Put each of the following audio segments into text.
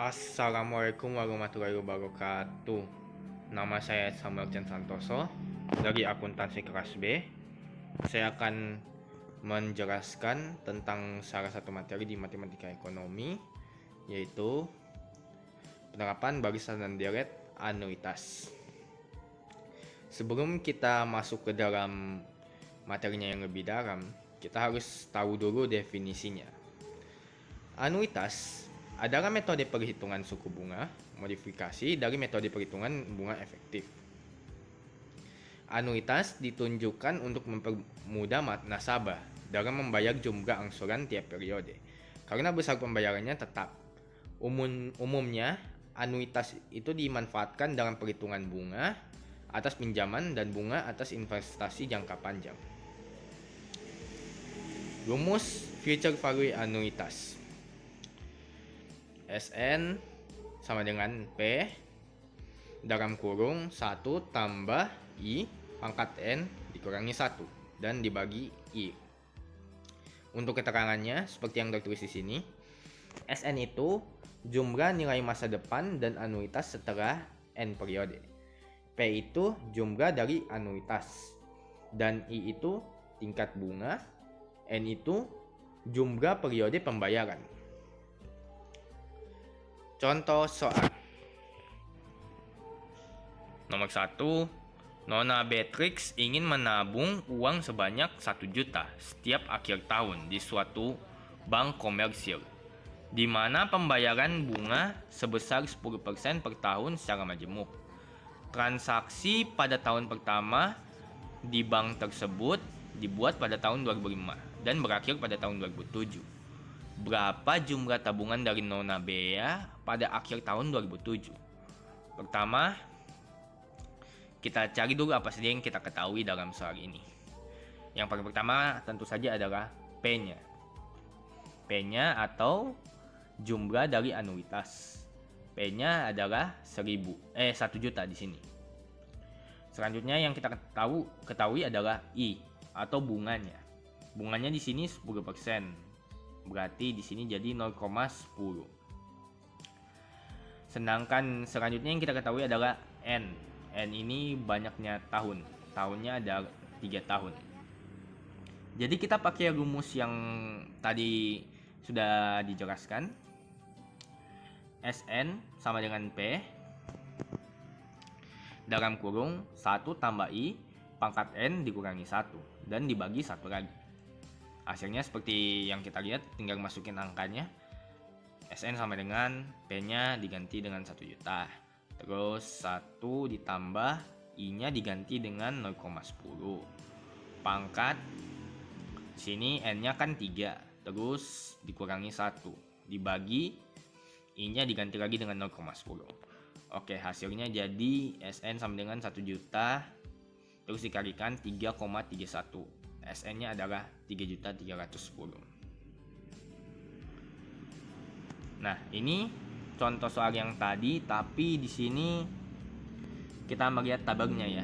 Assalamualaikum warahmatullahi wabarakatuh. Nama saya Samuel Chan Santoso dari akuntansi kelas B. Saya akan menjelaskan tentang salah satu materi di matematika ekonomi, yaitu penerapan barisan dan deret anuitas. Sebelum kita masuk ke dalam materinya yang lebih dalam, kita harus tahu dulu definisinya. Anuitas adalah metode perhitungan suku bunga modifikasi dari metode perhitungan bunga efektif. Anuitas ditunjukkan untuk mempermudah nasabah dalam membayar jumlah angsuran tiap periode, karena besar pembayarannya tetap. Umumnya, anuitas itu dimanfaatkan dalam perhitungan bunga atas pinjaman dan bunga atas investasi jangka panjang. Rumus future value anuitas. SN sama dengan P dalam kurung 1 tambah I pangkat N dikurangi 1 dan dibagi I. Untuk keterangannya seperti yang tertulis di sini, SN itu jumlah nilai masa depan dan anuitas setelah N periode. P itu jumlah dari anuitas dan I itu tingkat bunga, N itu jumlah periode pembayaran. Contoh soal. Nomor 1, Nona Beatrix ingin menabung uang sebanyak 1 juta setiap akhir tahun di suatu bank komersil, di mana pembayaran bunga sebesar 10% per tahun secara majemuk. Transaksi pada tahun pertama di bank tersebut dibuat pada tahun 2005 dan berakhir pada tahun 2007. Berapa jumlah tabungan dari Nona Bea pada akhir tahun 2007? Pertama, kita cari dulu apa saja yang kita ketahui dalam soal ini. Yang paling pertama tentu saja adalah P-nya. P-nya atau jumlah dari anuitas. P-nya adalah 1 juta di sini. Selanjutnya yang kita ketahui adalah I atau bunganya. Bunganya di sini 10%. Berarti di sini jadi 0,10. Sedangkan selanjutnya yang kita ketahui adalah N. N ini banyaknya tahun. Tahunnya ada 3 tahun. Jadi kita pakai rumus yang tadi sudah dijelaskan. SN sama dengan P dalam kurung 1 tambah I pangkat N dikurangi 1 dan dibagi 1 lagi. Hasilnya seperti yang kita lihat, tinggal masukin angkanya. SN sama dengan P-nya diganti dengan 1 juta. Terus 1 ditambah I-nya diganti dengan 0,10. Pangkat sini N-nya kan 3. Terus dikurangi 1. Dibagi I-nya diganti lagi dengan 0,10. Oke, hasilnya jadi SN sama dengan 1 juta. Terus dikalikan 3,31. SN-nya adalah 3.310. Nah, ini contoh soal yang tadi, tapi di sini kita melihat tabelnya ya.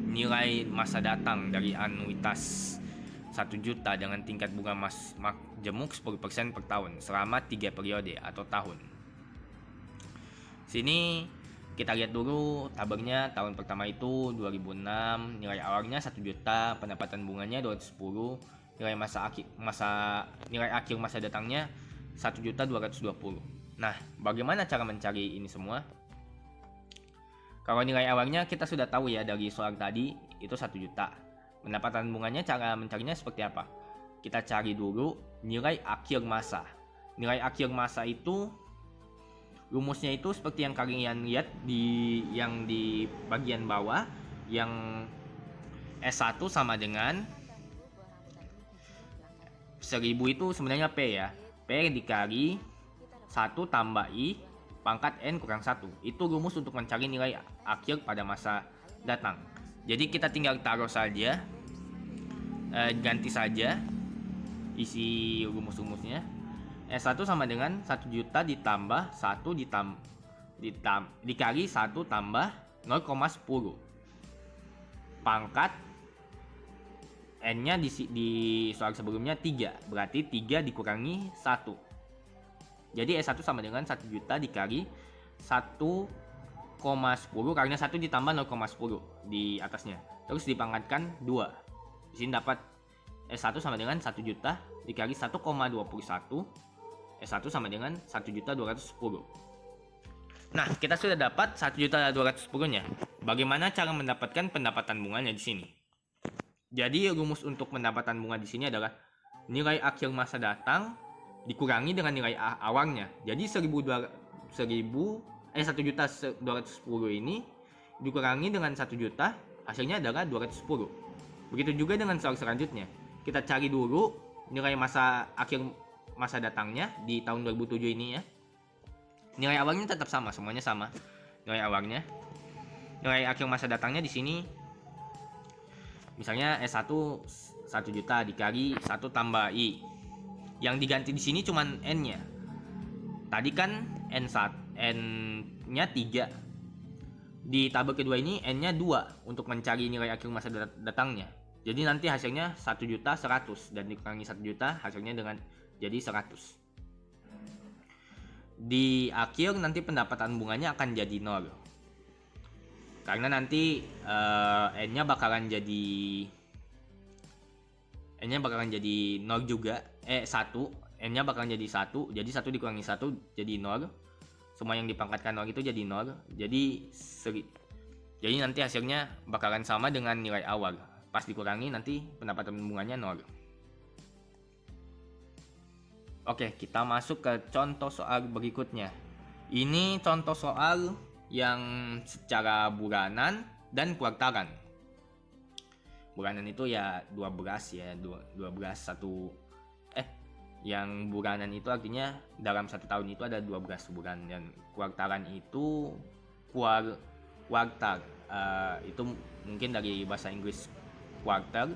Nilai masa datang dari anuitas 1 juta dengan tingkat bunga majemuk 10% per tahun selama 3 periode atau tahun. Sini kita lihat dulu tabelnya. Tahun pertama itu 2006, nilai awalnya 1 juta, pendapatan bunganya 210, nilai akhir masa datangnya 1.220. Nah, bagaimana cara mencari ini semua? Kalau nilai awalnya kita sudah tahu ya dari soal tadi, itu 1 juta. Pendapatan bunganya, cara mencarinya seperti apa? Kita cari dulu nilai akhir masa. Nilai akhir masa itu rumusnya itu seperti yang kalian lihat di bagian bawah, yang S1 sama dengan 1000 itu sebenarnya P ya. P dikali 1 tambah I pangkat N kurang 1. Itu rumus untuk mencari nilai akhir pada masa datang. Jadi kita tinggal taruh saja, ganti saja isi rumus-rumusnya. S1 sama dengan 1 juta ditambah 1 dikali 1 tambah 0,10. Pangkat N-nya di soal sebelumnya 3. Berarti 3 dikurangi 1. Jadi S1 sama dengan 1 juta dikali 1,10 karena 1 ditambah 0,10 di atasnya. Terus dipangkatkan 2. Di sini dapat S1 sama dengan 1 juta dikali 1,21. S1 sama dengan 1.210. Nah, kita sudah dapat 1.210-nya. Bagaimana cara mendapatkan pendapatan bunganya di sini? Jadi rumus untuk pendapatan bunga di sini adalah nilai akhir masa datang dikurangi dengan nilai awalnya. Jadi 1.210 ini dikurangi dengan 1 juta, hasilnya adalah 210. Begitu juga dengan soal selanjutnya. Kita cari dulu nilai akhir masa datangnya di tahun 2007 ini ya. Nilai awalnya tetap sama, semuanya sama. Nilai awalnya. Nilai akhir masa datangnya di sini misalnya S1 1 juta dikali 1 tambah I. Yang diganti di sini cuman N-nya. Tadi kan N-nya 3. Di tabel kedua ini N-nya 2 untuk mencari nilai akhir masa datangnya. Jadi nanti hasilnya 1.100.000 dan dikurangi 1 juta hasilnya dengan jadi 100. Di akhir nanti pendapatan bunganya akan jadi 0. Karena nanti N-nya bakalan jadi 0 juga. 1. N-nya bakalan jadi 1. Jadi 1 dikurangi 1 jadi 0. Semua yang dipangkatkan 0 itu jadi 0. Jadi nanti hasilnya bakalan sama dengan nilai awal. Pas dikurangi nanti pendapatan bunganya 0. Oke, kita masuk ke contoh soal berikutnya. Ini contoh soal yang secara bulanan dan kuartalan. Bulanan itu ya 12 ya, 12 satu yang bulanan itu artinya dalam 1 tahun itu ada 12 bulan, dan kuartalan itu kuartal. Itu mungkin dari bahasa Inggris quarter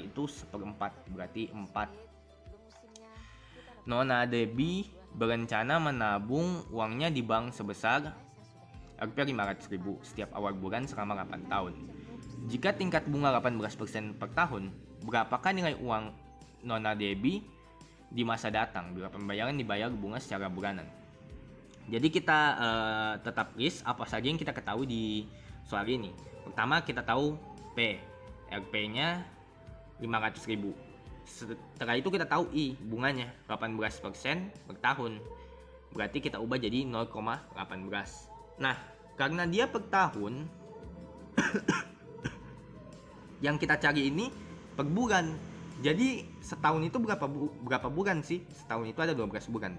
itu 1/4, berarti 4. Nona Debbie berencana menabung uangnya di bank sebesar Rp500.000 setiap awal bulan selama 8 tahun. Jika tingkat bunga 18% per tahun, berapakah nilai uang Nona Debbie di masa datang bila pembayaran dibayar bunga secara bulanan? Jadi kita tetap list apa saja yang kita ketahui di soal ini. Pertama kita tahu P, RP-nya 500.000. Setelah itu kita tahu I, bunganya 18% per tahun. Berarti kita ubah jadi 0,18. Nah, karena dia per tahun yang kita cari ini per bulan. Jadi setahun itu berapa bulan sih? Setahun itu ada 12 bulan.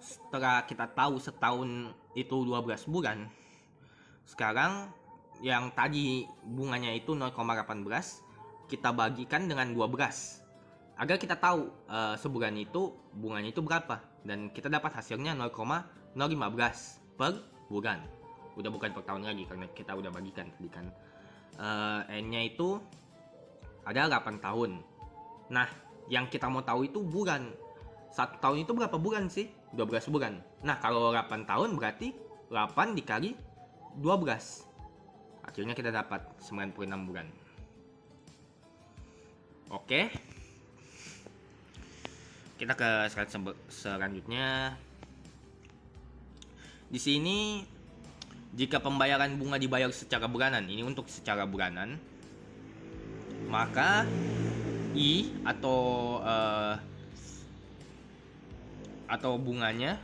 Setelah kita tahu setahun itu 12 bulan, sekarang yang tadi bunganya itu 0,18 kita bagikan dengan 12 agar kita tahu sebulan itu bunganya itu berapa, dan kita dapat hasilnya 0,015 per bulan. Udah bukan per tahun lagi karena kita udah bagikan tadi kan. N-nya itu ada 8 tahun. Nah, yang kita mau tahu itu bulan. 1 tahun itu berapa bulan sih? 12 bulan. Nah, kalau 8 tahun berarti 8 dikali 12. Akhirnya kita dapat 96 bulan. Oke. Kita ke slide selanjutnya. Di sini jika pembayaran bunga dibayar secara bulanan, ini untuk secara bulanan, maka I atau bunganya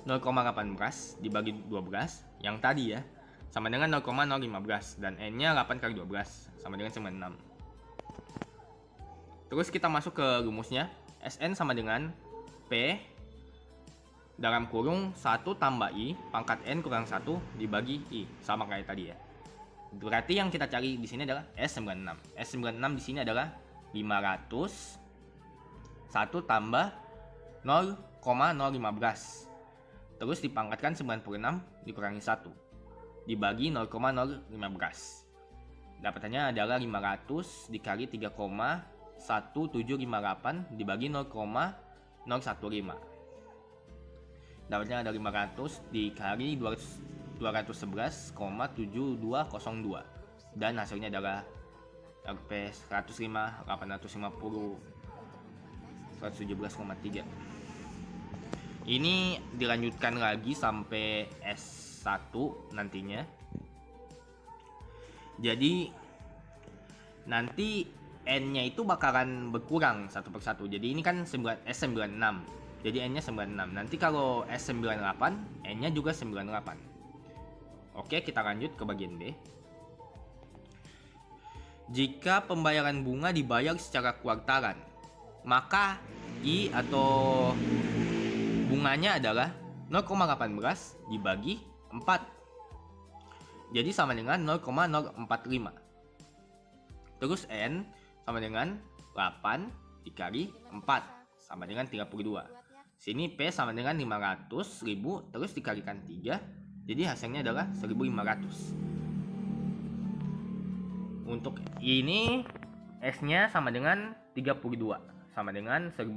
0,18 dibagi 12 yang tadi ya, sama dengan 0,015, dan N-nya 8 kali 12 sama dengan 96. Terus kita masuk ke rumusnya. Sn sama dengan P dalam kurung 1 tambah I pangkat N kurang 1 dibagi I, sama kayak tadi ya. Berarti yang kita cari di sini adalah S96. S96 di sini adalah 500 1 tambah 0,015. Terus dipangkatkan 96 dikurangi 1 dibagi 0,015. Dapatannya adalah 500 dikali 3,1758 dibagi 0,015. Dapatnya ada 500 dikali 211,7202 dan hasilnya adalah Rp 105.850 117,3. Ini dilanjutkan lagi sampai S1 nantinya. Jadi nanti N-nya itu bakalan berkurang satu persatu. Jadi ini kan S96. Jadi N-nya 96. Nanti kalau S98, N-nya juga 98. Oke, kita lanjut ke bagian B. Jika pembayaran bunga dibayar secara kuartalan, maka I atau bunganya adalah 0,18 dibagi 4. Jadi sama dengan 0,045. Terus N sama dengan 8 dikali 4 sama dengan 32. Sini P sama dengan 500.000 terus dikalikan 3. Jadi hasilnya adalah 1.500. Untuk ini S-nya sama dengan 32 sama dengan 1.500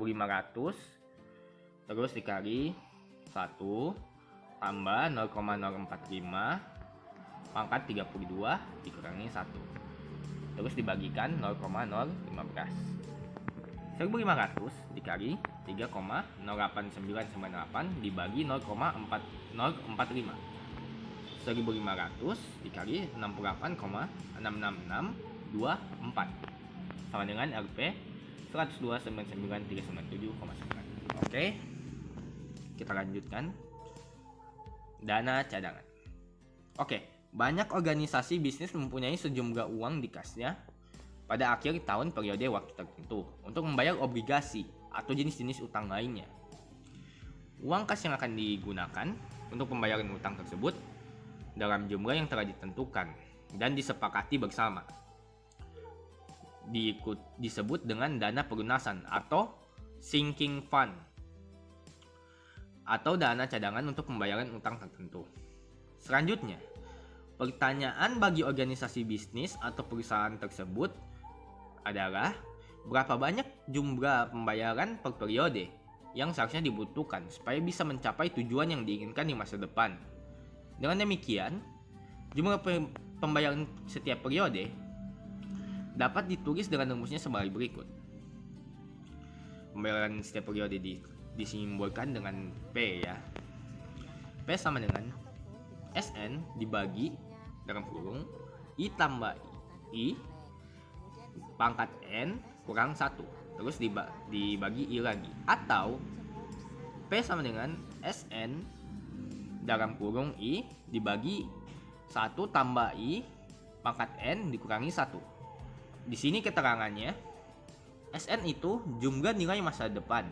terus dikali 1 tambah 0,045 pangkat 32 dikurangi 1 terus dibagikan 0,015. 1.500 dikali 3,08998 dibagi 0,445. 1.500 dikali 68,66624 sama dengan Rp 102.99397,9. Oke, kita lanjutkan. Dana cadangan. Oke, banyak organisasi bisnis mempunyai sejumlah uang di kasnya pada akhir tahun periode waktu tertentu untuk membayar obligasi atau jenis-jenis utang lainnya. Uang kas yang akan digunakan untuk pembayaran utang tersebut dalam jumlah yang telah ditentukan dan disepakati bersama. Disebut dengan dana pelunasan atau sinking fund atau dana cadangan untuk pembayaran utang tertentu. Selanjutnya, pertanyaan bagi organisasi bisnis atau perusahaan tersebut adalah berapa banyak jumlah pembayaran per periode yang seharusnya dibutuhkan supaya bisa mencapai tujuan yang diinginkan di masa depan. Dengan demikian, jumlah pembayaran setiap periode dapat ditulis dengan rumusnya sebagai berikut. Pembayaran setiap periode disimbolkan dengan P ya. P sama dengan SN dibagi dalam kurung I tambah I pangkat N kurang 1 terus dibagi I lagi, atau P sama dengan SN dalam kurung I dibagi 1 tambah I pangkat N dikurangi 1. Di sini keterangannya, SN itu jumlah nilai masa depan,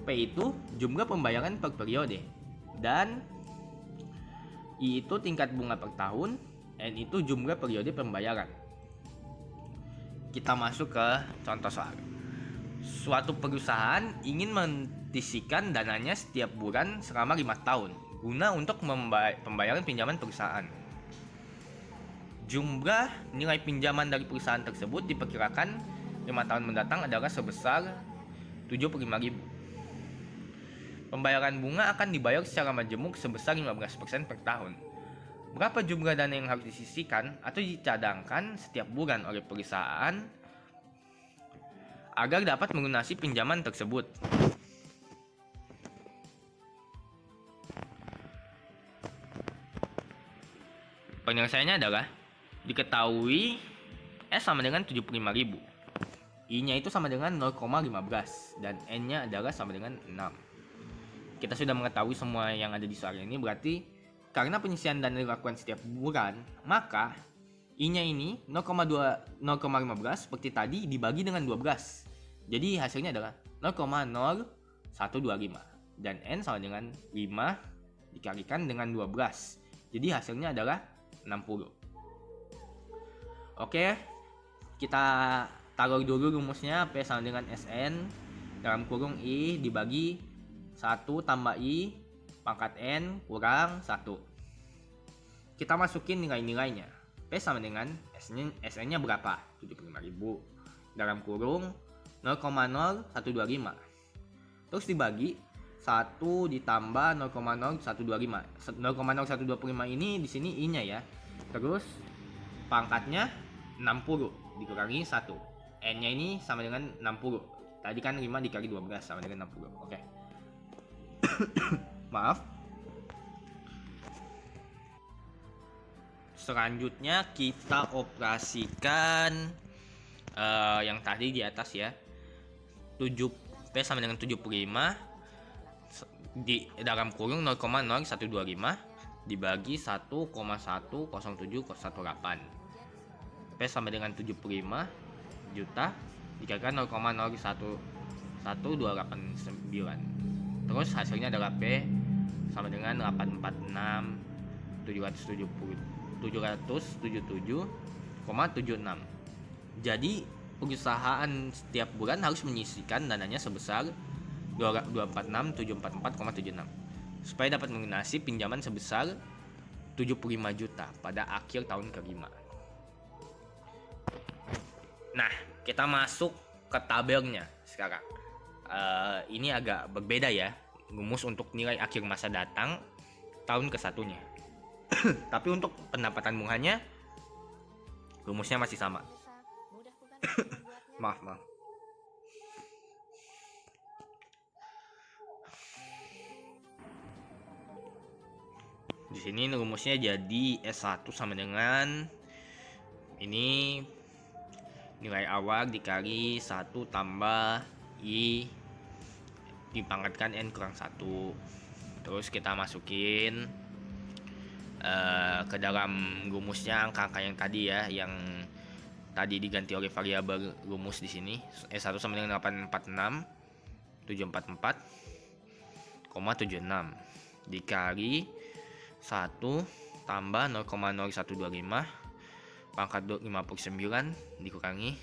P itu jumlah pembayaran per periode, dan I itu tingkat bunga per tahun, N itu jumlah periode pembayaran. Kita masuk ke contoh soal. Suatu perusahaan ingin mentisisikan dananya setiap bulan selama 5 tahun guna untuk pembayaran pinjaman perusahaan. Jumlah nilai pinjaman dari perusahaan tersebut diperkirakan 5 tahun mendatang adalah sebesar 75.000. Pembayaran bunga akan dibayar secara majemuk sebesar 15% per tahun. Berapa jumlah dana yang harus disisihkan atau dicadangkan setiap bulan oleh perusahaan agar dapat melunasi pinjaman tersebut? Penyelesaiannya adalah diketahui S sama dengan 75.000, I-nya itu sama dengan 0,15 dan N-nya adalah sama dengan 6. Kita sudah mengetahui semua yang ada di soal ini, berarti karena penyisihan dana dilakukan setiap bulan, maka I-nya ini 0,15 seperti tadi dibagi dengan 12. Jadi hasilnya adalah 0,0125 dan N sama dengan 5 dikalikan dengan 12. Jadi hasilnya adalah 60. Oke, kita taruh dulu rumusnya. P sama dengan SN dalam kurung I dibagi 1 tambah I pangkat N kurang 1. Kita masukin nilai-nilainya. P sama dengan SN-nya berapa? 75.000 dalam kurung 0,0125. Terus dibagi 1 ditambah 0,0125. 0,0125 ini di sini I-nya ya. Terus pangkatnya 60 dikurangi 1. N-nya ini sama dengan 60. Tadi kan 5 dikali 12 sama dengan 60. Oke. Maaf. Selanjutnya kita operasikan yang tadi di atas ya. 7P sama dengan 75 di dalam kurung 0,0125 dibagi 1,10718. P sama dengan 75 juta dikalikan 0,011289. Terus hasilnya adalah P sama dengan 846.777,76. Jadi perusahaan setiap bulan harus menyisihkan dananya sebesar 246.744,76 supaya dapat melunasi pinjaman sebesar 75 juta pada akhir tahun kelima. Nah, kita masuk ke tabelnya sekarang. Ini agak berbeda ya, rumus untuk nilai akhir masa datang tahun ke-1-nya. Tapi untuk pendapatan bunganya rumusnya masih sama. maaf. Di sini rumusnya jadi S1 sama dengan ini nilai awal dikali 1 tambah I dipangkatkan N kurang 1. Terus kita masukin ke dalam rumusnya angka-angka yang tadi ya, yang tadi diganti oleh variabel rumus di sini. S1 sama dengan 846.744,76 dikali 1 tambah 0,0125 pangkat 59 dikurangi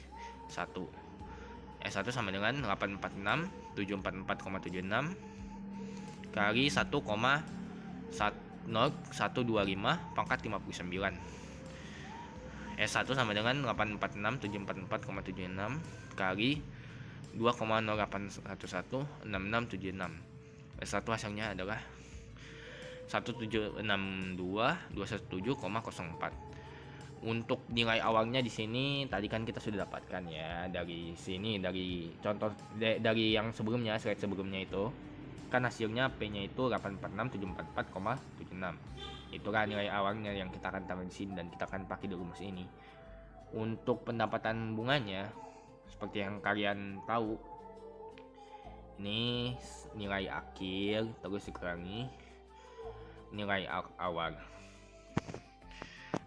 1. S1 sama dengan 846.744,76 kali 1,0125 pangkat 59. S1 sama dengan 846.744,76 kali 2,08116676. S1 hasilnya adalah 1762.217,04. Untuk nilai awalnya di sini tadi kan kita sudah dapatkan ya dari sini, dari contoh dari yang sebelumnya, slide sebelumnya itu kan hasilnya P-nya itu 846.744,76. Itulah nilai awalnya yang kita akan taruh di sini dan kita akan pakai di rumus ini. Untuk pendapatan bunganya seperti yang kalian tahu, ini nilai akhir terus dikurangi nilai awal.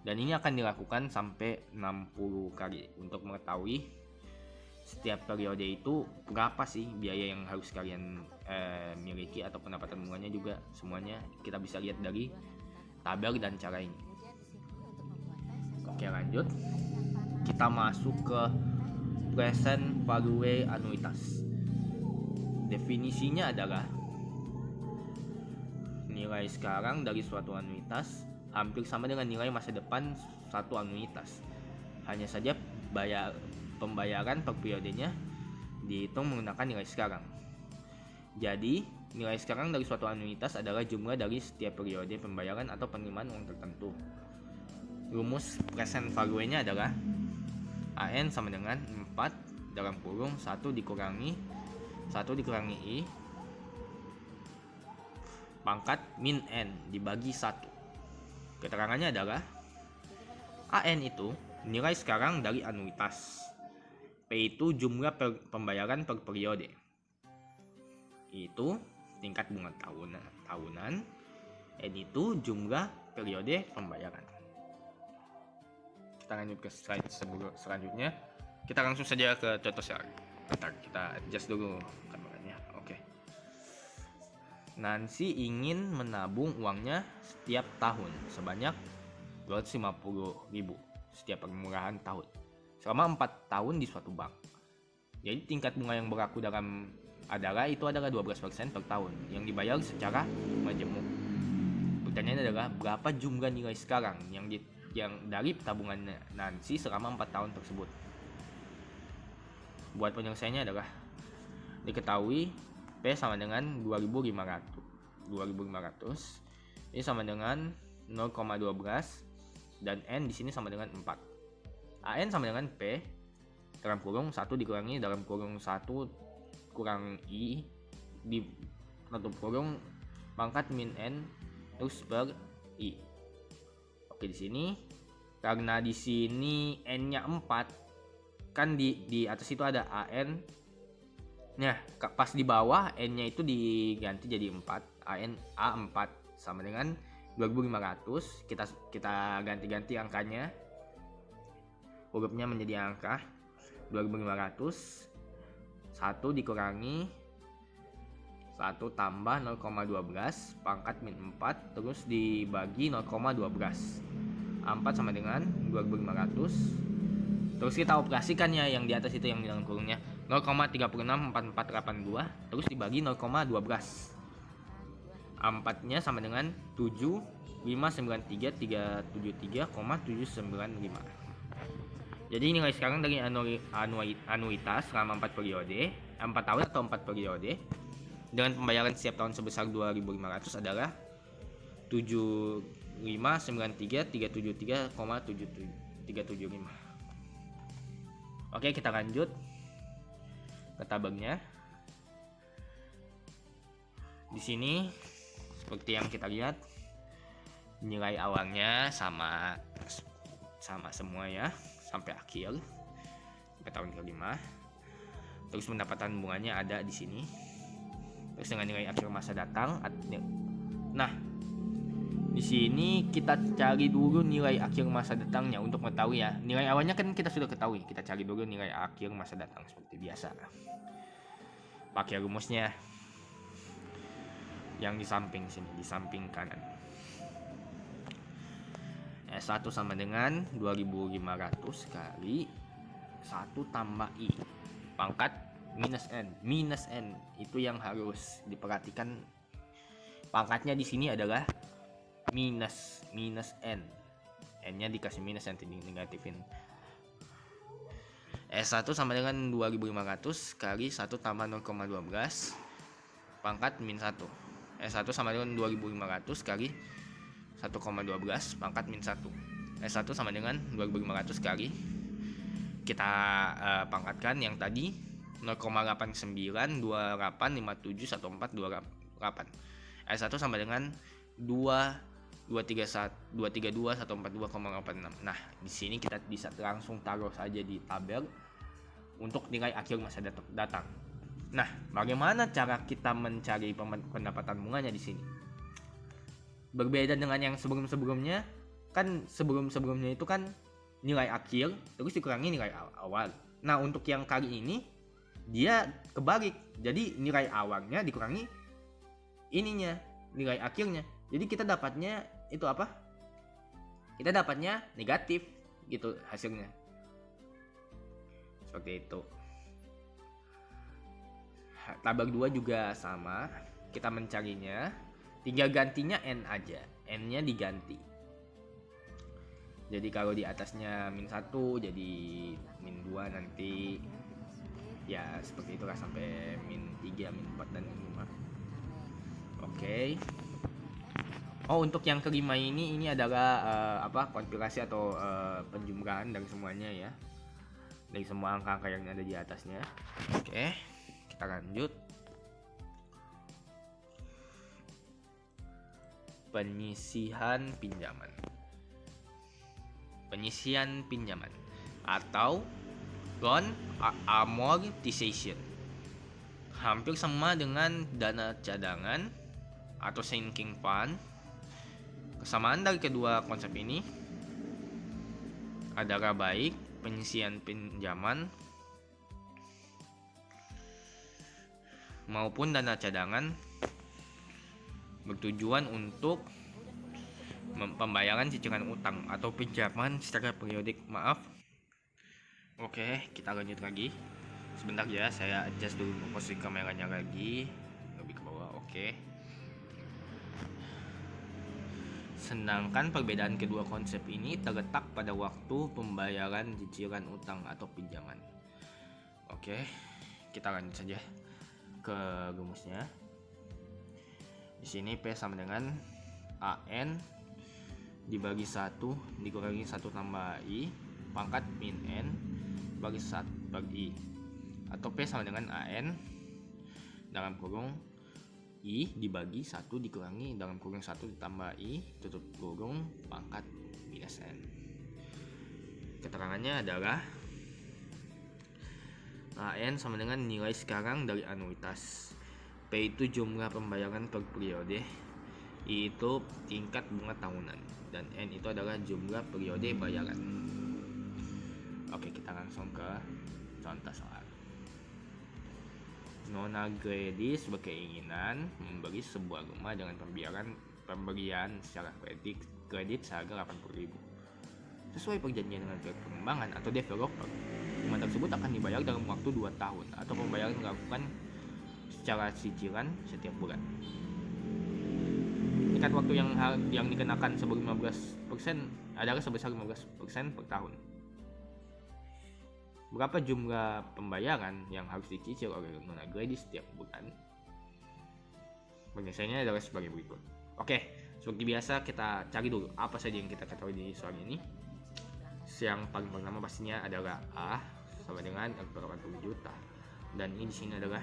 Dan ini akan dilakukan sampai 60 kali untuk mengetahui setiap periode itu berapa sih biaya yang harus kalian miliki atau pendapatan bunganya juga. Semuanya kita bisa lihat dari tabel dan cara ini. Oke, lanjut. Kita masuk ke present value anuitas. Definisinya adalah nilai sekarang dari suatu anuitas hampir sama dengan nilai masa depan satu anuitas. Hanya saja pembayaran per periodenya dihitung menggunakan nilai sekarang. Jadi, nilai sekarang dari suatu anuitas adalah jumlah dari setiap periode pembayaran atau penerimaan uang tertentu. Rumus present value-nya adalah AN sama dengan 4 dalam kurung 1 dikurangi I pangkat min N dibagi 1. Keterangannya adalah AN itu nilai sekarang dari anuitas, P itu jumlah pembayaran per periode, itu tingkat bunga tahunan, N itu jumlah periode pembayaran. Kita lanjut ke slide selanjutnya. Kita langsung saja ke contoh sekarang. Kita adjust dulu kameranya. Oke. Nancy ingin menabung uangnya setiap tahun sebanyak 250.000 setiap permulahan tahun selama 4 tahun di suatu bank. Jadi tingkat bunga yang berlaku dalam adalah 12% per tahun yang dibayar secara majemuk. Pertanyaannya adalah berapa jumlah nilai sekarang yang dari tabungan Nancy selama 4 tahun tersebut. Buat penyelesaiannya adalah diketahui P sama dengan 2.500. Ini sama dengan 0,12 dan N di sini sama dengan 4. AN sama dengan P dalam kurung 1 dikurangi dalam kurung 1 kurang I di tutup kurung pangkat min N terus per I. Oke, di sini karena di sini N-nya 4 kan di atas itu ada AN. Nah, pas di bawah N-nya itu diganti jadi 4. A4 sama dengan 2500. Kita ganti-ganti angkanya. Hurufnya menjadi angka 2500. 1 dikurangi 1 tambah 0,12 pangkat min 4 terus dibagi 0,12. 4 sama dengan 2500. Terus kita operasikan ya yang di atas itu yang di dalam kurungnya 0,364482 terus dibagi 0,12. 4-nya sama dengan 7593373,795. Jadi nilai sekarang dari anuitas selama 4 periode, 4 tahun atau 4 periode dengan pembayaran setiap tahun sebesar 2.500 adalah 7593373,375. Oke, kita lanjut ke tabelnya. Di sini seperti yang kita lihat nilai awalnya sama semua ya sampai akhir, sampai tahun kelima. Terus pendapatan bunganya ada di sini. Terus dengan nilai akhir masa datang. Nah, di sini kita cari dulu nilai akhir masa datangnya untuk mengetahui ya. Nilai awalnya kan kita sudah ketahui. Kita cari dulu nilai akhir masa datang seperti biasa. Pakai rumusnya yang di samping sini, di samping kanan. S1 sama dengan 2500 kali 1 tambah I pangkat minus N itu yang harus diperhatikan. Pangkatnya di sini adalah minus N. N-nya dikasih minus, nanti negatifin. S1 sama dengan 2500 kali 1 tambah 0,12 pangkat min 1. S1 sama dengan 2500 kali 1,12 pangkat min 1. S1 sama dengan 2500 kali kita pangkatkan yang tadi 0,8928571428. S1 sama dengan 2321442,86. Nah, di sini kita bisa langsung taruh saja di tabel untuk nilai akhir masa datang. Nah, bagaimana cara kita mencari pendapatan bunganya di sini? Berbeda dengan yang sebelum-sebelumnya, kan sebelum-sebelumnya itu kan nilai akhir terus dikurangi nilai awal. Nah, untuk yang kali ini dia kebalik. Jadi nilai awalnya dikurangi ininya, nilai akhirnya. Jadi kita dapatnya itu apa? Kita dapatnya negatif gitu hasilnya. Seperti itu. Tabel 2 juga sama. Kita mencarinya, tinggal gantinya N aja. N-nya diganti. Jadi kalau di atasnya min 1 jadi min 2 nanti. Ya seperti itulah sampai min 3, min 4 dan min 5. Oke. Oh, untuk yang kelima ini adalah kompilasi atau penjumlahan dari semuanya ya. Dari semua angka-angka yang ada di atasnya. Oke. Kita lanjut. Penyisihan pinjaman. Penyisihan pinjaman atau loan amortization hampir sama dengan dana cadangan atau sinking fund. Kesamaan dari kedua konsep ini adalah baik penyisihan pinjaman maupun dana cadangan bertujuan untuk pembayaran cicilan utang atau pinjaman secara periodik. Maaf. Oke, kita lanjut lagi. Sebentar ya, saya adjust dulu posisi kameranya lagi lebih ke bawah. Oke. Sedangkan perbedaan kedua konsep ini terletak pada waktu pembayaran cicilan utang atau pinjaman. Oke, kita lanjut saja ke rumusnya. Di sini P sama dengan AN dibagi 1 dikurangi 1 tambah I pangkat min N bagi 1 bagi I, atau P sama dengan AN dalam kurung I dibagi 1 dikurangi dalam kurung 1 ditambah I tutup kurung pangkat minus N. Keterangannya adalah AN sama dengan nilai sekarang dari anuitas, P itu jumlah pembayaran per periode, I itu tingkat bunga tahunan, dan N itu adalah jumlah periode bayaran. Oke, kita langsung ke contoh soal. Nona Gladys berkeinginan membeli sebuah rumah dengan pemberian secara kredit seharga 80.000. Sesuai perjanjian dengan pihak pengembangan atau developer, rumah tersebut akan dibayar dalam waktu 2 tahun atau pembayaran dilakukan secara cicilan setiap bulan. Tingkat waktu yang dikenakan sebelum 15% adalah sebesar 15% per tahun. Berapa jumlah pembayaran yang harus dicicil oleh Nona Gladys setiap bulan? Penyelesaiannya adalah sebagai berikut. Oke, seperti biasa kita cari dulu apa saja yang kita ketahui di soal ini. Yang paling pertama pastinya adalah A sama dengan 80 juta, dan ini di sini adalah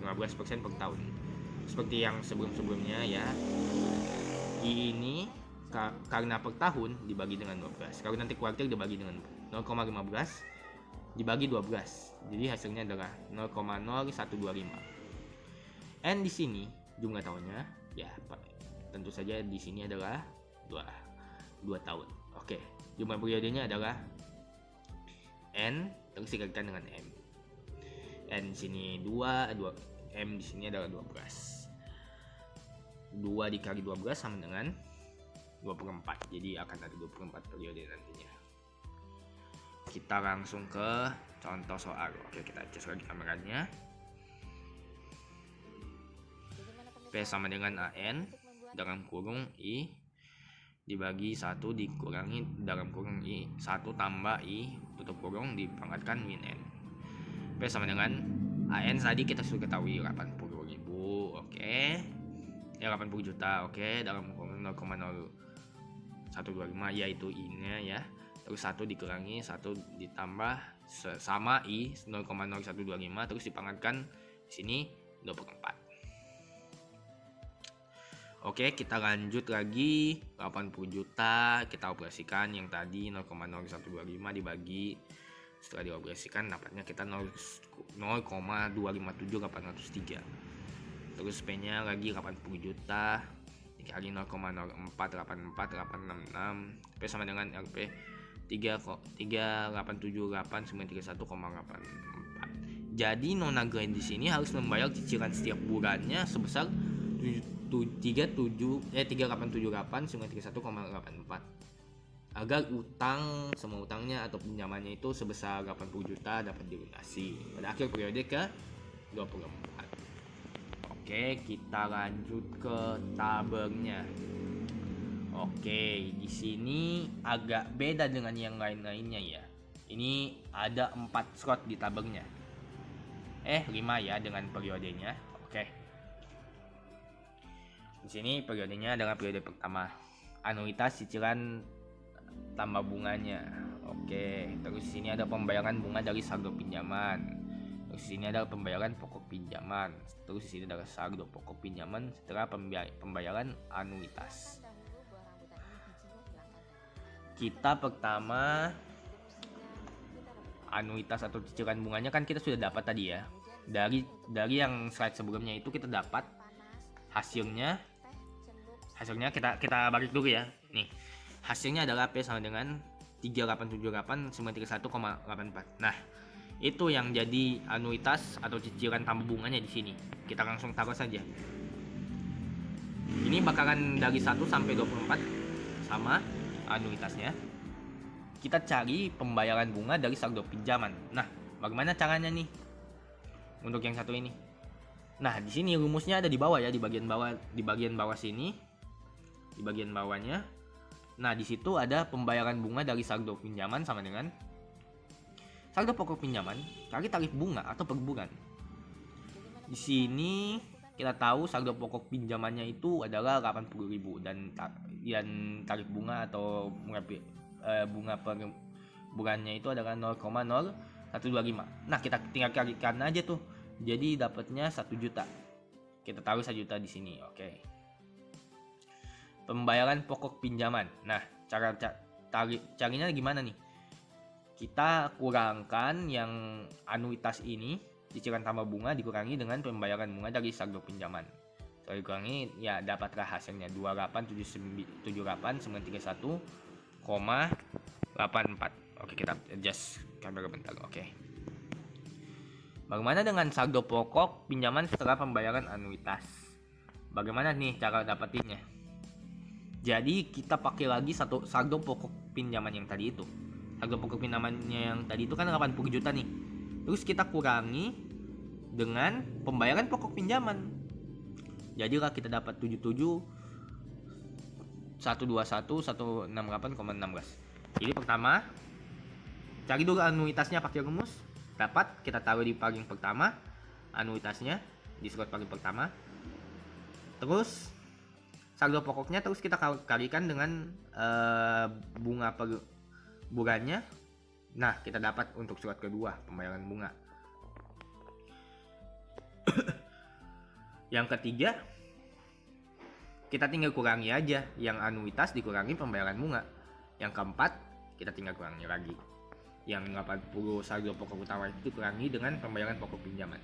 15% per tahun. Seperti yang sebelum-sebelumnya ya, I ini karena per tahun dibagi dengan 12. Kalau nanti kuartil dibagi dengan 0,15 dibagi 12. Jadi hasilnya adalah 0,0125. N di sini jumlah tahunnya ya tentu saja di sini adalah 2 tahun. Oke, jumlah periodenya adalah N terus dikalikan dengan M. N di sini 2, M di sini adalah 12. 2 dikali 12 sama dengan 24. Jadi akan ada 24 periode nantinya. Kita langsung ke contoh soal. Oke, kita adjust lagi kameranya. P sama dengan AN dalam kurung I dibagi 1 dikurangi dalam kurung I 1 tambah I tutup kurung dipangkatkan min N. P sama dengan AN tadi kita sudah ketahui 80.000. Oke. Ya 80 juta. Oke, dalam kurung 0,0125 yaitu I-nya ya. Terus 1 dikurangi 1 ditambah sama I 0,0125 terus dipangkatkan di sini 24. Oke, kita lanjut lagi. 80 juta kita operasikan yang tadi 0,0125 dibagi, setelah dioperasikan dapatnya kita 0,257803. Terus P nya lagi 80 juta dikali 0,04848666. P sama dengan LP 3878931,84. Jadi Nona Gladys di sini harus membayar cicilan setiap bulannya sebesar 3878931,84 agar semua utangnya atau pinjamannya itu sebesar 80 juta dapat dilunasi pada akhir periode ke-24. Oke, kita lanjut ke tabelnya. Oke, di sini agak beda dengan yang lain-lainnya ya. Ini ada 4 slot di tabelnya. 5 ya dengan periodenya. Oke. Di sini periodenya adalah periode pertama. Anuitas cicilan tambah bunganya. Oke, terus di sini ada pembayaran bunga dari saldo pinjaman. Terus di sini adalah pembayaran pokok pinjaman. Terus di sini adalah saldo pokok pinjaman setelah pembayaran anuitas. Kita pertama anuitas atau cicilan bunganya kan kita sudah dapat tadi ya. Dari yang slide sebelumnya itu kita dapat hasilnya kita balik dulu ya. Nih, hasilnya adalah P sama dengan 3878931,84. Nah, itu yang jadi anuitas atau cicilan tambah bunganya di sini. Kita langsung taruh saja. Ini bakalan dari 1 sampai 24 sama anuitasnya. Kita cari pembayaran bunga dari saldo pinjaman. Nah, bagaimana caranya nih untuk yang satu ini? Nah, di sini rumusnya ada di bawah ya, di bagian bawah sini, di bagian bawahnya. Nah, di situ ada pembayaran bunga dari saldo pinjaman sama dengan saldo pokok pinjaman kali tarif bunga atau per bulan. Di sini kita tahu saldo pokok pinjamannya itu adalah 80.000 dan tarif bunga atau bunga per bulannya itu adalah 0,0125. Nah, kita tinggal kalikan aja tuh Jadi dapatnya 1 juta. Kita taruh 1 juta di sini. Oke. Pembayaran pokok pinjaman. Nah, carinya gimana nih? Kita kurangkan yang anuitas ini, cicilan tambah bunga dikurangi dengan pembayaran bunga dari saldo pinjaman. Kalau dikurangi ya dapatlah hasilnya 28,931,84. Oke, kita adjust kamera bentar. Oke. Bagaimana dengan saldo pokok pinjaman setelah pembayaran anuitas? Bagaimana nih cara dapetinnya? Jadi kita pakai lagi satu saldo pokok pinjaman yang tadi itu. Saldo pokok pinjamannya yang tadi itu kan 80 juta nih. Terus kita kurangi dengan pembayaran pokok pinjaman. Jadilah kita dapat 77 121 168,16. Jadi pertama cari dulu anuitasnya pakai rumus. Dapat kita taruh di paling pertama anuitasnya di slot paling pertama. Terus saldo pokoknya terus kita kalikan dengan bunga per bulannya. Nah, kita dapat untuk slot kedua pembayaran bunga. Yang ketiga, kita tinggal kurangi aja yang anuitas dikurangi pembayaran bunga. Yang keempat, kita tinggal kurangi lagi. Yang 80 saldo pokok utama itu dikurangi dengan pembayaran pokok pinjaman.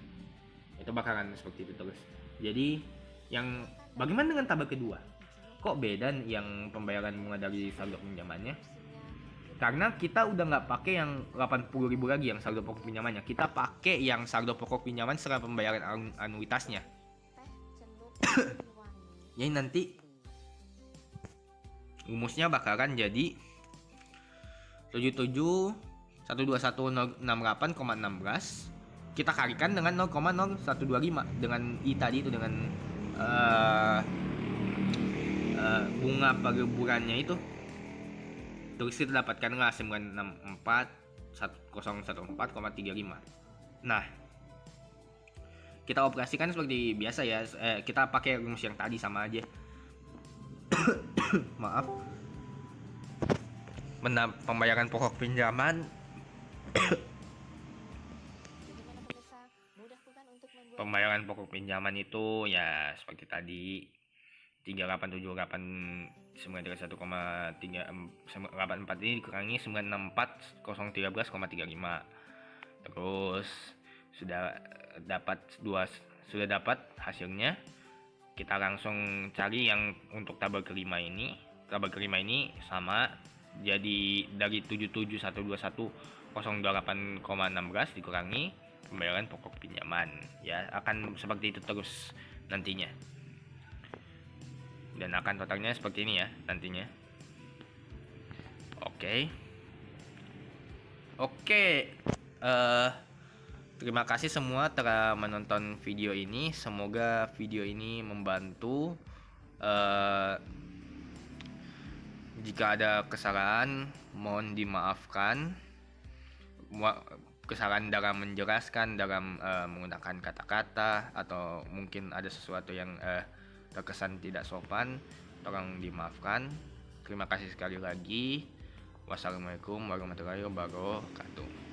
Itu bakalan seperti itu terus. Jadi, yang bagaimana dengan tabel kedua? Kok beda yang pembayaran bunga dari saldo pinjamannya? Karena kita udah nggak pakai yang 80.000 lagi yang saldo pokok pinjamannya. Kita pakai yang saldo pokok pinjaman setelah pembayaran anuitasnya. Jadi nanti rumusnya bakalan jadi 77 121,068,16 kita kalikan dengan 0,0125 dengan I tadi itu dengan bunga per bulannya itu. Terus kita dapatkanlah 964,1014,35. Nah, kita operasikan seperti biasa ya. Kita pakai rumus yang tadi sama aja. Maaf. Pembayaran pokok pinjaman. Pembayaran pokok pinjaman itu ya seperti tadi 3878,931,384 ini dikurangi 964,013,35. Terus sudah dapat hasilnya. Kita langsung cari yang untuk tabel kelima ini. Tabel kelima ini sama, jadi dari 77.121.008,16 dikurangi pembayaran pokok pinjaman. Ya, akan seperti itu terus nantinya. Dan akan totalnya seperti ini ya nantinya. Oke. Terima kasih semua telah menonton video ini. Semoga video ini membantu. Jika ada kesalahan, mohon dimaafkan. Kesalahan dalam menjelaskan, dalam menggunakan kata-kata, atau mungkin ada sesuatu yang terkesan tidak sopan, tolong dimaafkan. Terima kasih sekali lagi. Wassalamualaikum warahmatullahi wabarakatuh.